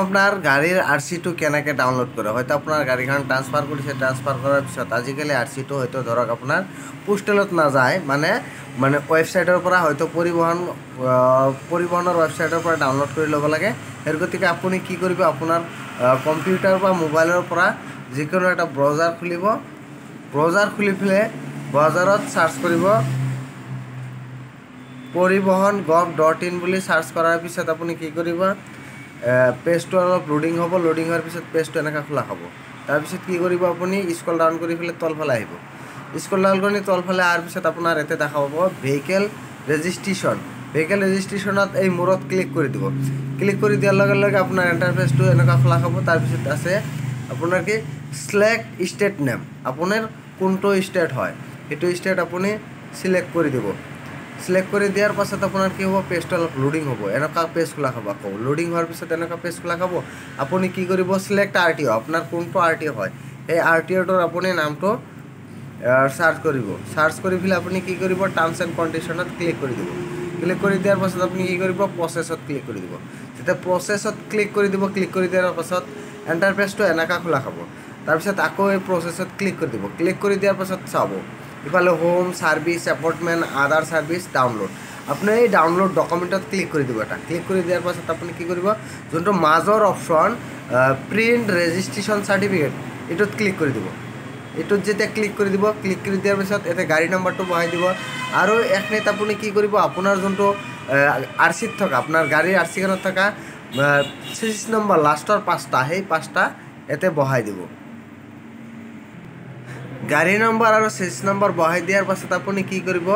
আপনাৰ গাড়ীৰ আৰচিটো কেনেকৈ ডাউনলোড কৰে হয়তো আপোনাৰ গাড়ীখন ট্ৰান্সফাৰ কৰিছে ট্ৰান্সফাৰ কৰাৰ পিছত আজিকালি আৰচিটো হয়তো ধৰক আপোনাৰ পোষ্টেলত নাযায় মানে ৱেবছাইটৰ পৰা হয়তো পৰিবহণৰ ৱেবছাইটৰ পৰা ডাউনলোড কৰি ল'ব লাগে সেই গতিকে আপুনি কি কৰিব আপোনাৰ কম্পিউটাৰ বা মোবাইলৰ পৰা যিকোনো এটা ব্ৰাউজাৰ খুলিব ব্ৰাউজাৰ খুলি পেলাই ব্ৰাউজাৰত সাৰ্চ কৰিব পৰিবহন.gov.in বুলি সাৰ্চ কৰাৰ পিছত আপুনি কি কৰিব পেজটো অলপ লোডিং হ'ব লোডিং হোৱাৰ পিছত পেজটো এনেকৈ খোলা হ'ব তাৰপিছত কি কৰিব আপুনি স্ক্ৰল ডাউন কৰি পেলাই তলফালে আহিব স্ক্ৰল ডাউন কৰি তলফালে অহাৰ পিছত আপোনাৰ ইয়াতে দেখা পাব ভেহিকেল ৰেজিষ্ট্ৰেশ্যনত এই মূৰত ক্লিক কৰি দিব ক্লিক কৰি দিয়াৰ লগে লগে আপোনাৰ ইণ্টাৰফেচটো এনেকুৱা খোলা হ'ব তাৰপিছত আছে আপোনাৰ কি সিলেক্ট ষ্টেট নেম আপোনাৰ কোনটো ষ্টেট হয় সেইটো ষ্টেট আপুনি সিলেক্ট কৰি দিব সিলেক্ট কৰি দিয়াৰ পাছত আপোনাৰ কি হ'ব পেজটো অলপ লোডিং হ'ব এনেকুৱা পেজ খোলা হ'ব আকৌ লোডিং হোৱাৰ পিছত এনেকুৱা পেজ খোলা হ'ব আপুনি কি কৰিব সিলেক্ট আৰটিঅ আপোনাৰ কোনটো আৰটিঅ হয় এই আৰটিঅটোৰ আপুনি নামটো সাৰ্চ কৰিব সাৰ্চ কৰি পেলাই আপুনি কি কৰিব টাৰ্মছ এণ্ড কণ্ডিশ্যনত ক্লিক কৰি দিব ক্লিক কৰি দিয়াৰ পাছত আপুনি কি কৰিব প্ৰচেছত ক্লিক কৰি দিব যেতিয়া প্ৰচেছত ক্লিক কৰি দিব ক্লিক কৰি দিয়াৰ পাছত ইণ্টাৰফেচটো এনেকুৱা খোলা হ'ব তাৰপিছত আকৌ এই প্ৰচেছত ক্লিক কৰি দিব ক্লিক কৰি দিয়াৰ পাছত চাব ইফালে হোম সাৰ্ভিস এপৰ্টমেণ্ট আদাৰ সাৰ্ভিস ডাউনলোড আপুনি এই ডাউনলোড ডকুমেণ্টত ক্লিক কৰি দিব এটা ক্লিক কৰি দিয়াৰ পাছত আপুনি কি কৰিব যোনটো মাজৰ অপশ্যন প্ৰিণ্ট ৰেজিষ্ট্ৰেশ্যন চাৰ্টিফিকেট এইটোত ক্লিক কৰি দিব এইটোত যেতিয়া ক্লিক কৰি দিব ক্লিক কৰি দিয়াৰ পিছত এতে গাড়ী নম্বৰটো বহাই দিব আৰু একনিত আপুনি কি কৰিব আপোনাৰ যোনটো আৰচিত থকা আপোনাৰ গাড়ীৰ আৰচিখনত থকা 6 নম্বৰ লাষ্টৰ 5টা সেই 5টা এতে বহাই দিব গাড়ী নম্বৰ আৰু 6 নম্বৰ বহাই দিয়াৰ পাছত আপুনি কি কৰিব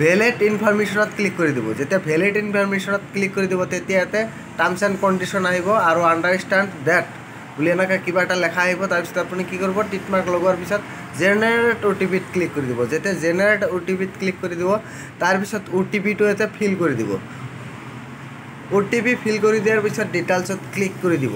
ভ্যালিড ইনফৰমেশ্যনত ক্লিক কৰি দিব যেতিয়া ভ্যালিড ইনফৰমেশ্যনত ক্লিক কৰি দিব তেতিয়া এতে টাৰ্মছ এণ্ড কণ্ডিশ্যন আহিব আৰু আণ্ডাৰষ্টেণ্ড দ্যাট বুলি এনেকৈ কিবা এটা লেখা আহিব তাৰপিছত আপুনি কি কৰিব টিক মাৰ্ক লগোৱাৰ পিছত জেনেৰেট অ'টিপিত ক্লিক কৰি দিব যেতিয়া জেনেৰেট অ'টিপিত ক্লিক কৰি দিব তাৰপিছত অ'টিপিটো এতে ফিল কৰি দিব অ'টিপি ফিল কৰি দিয়াৰ পিছত ডিটেইলছত ক্লিক কৰি দিব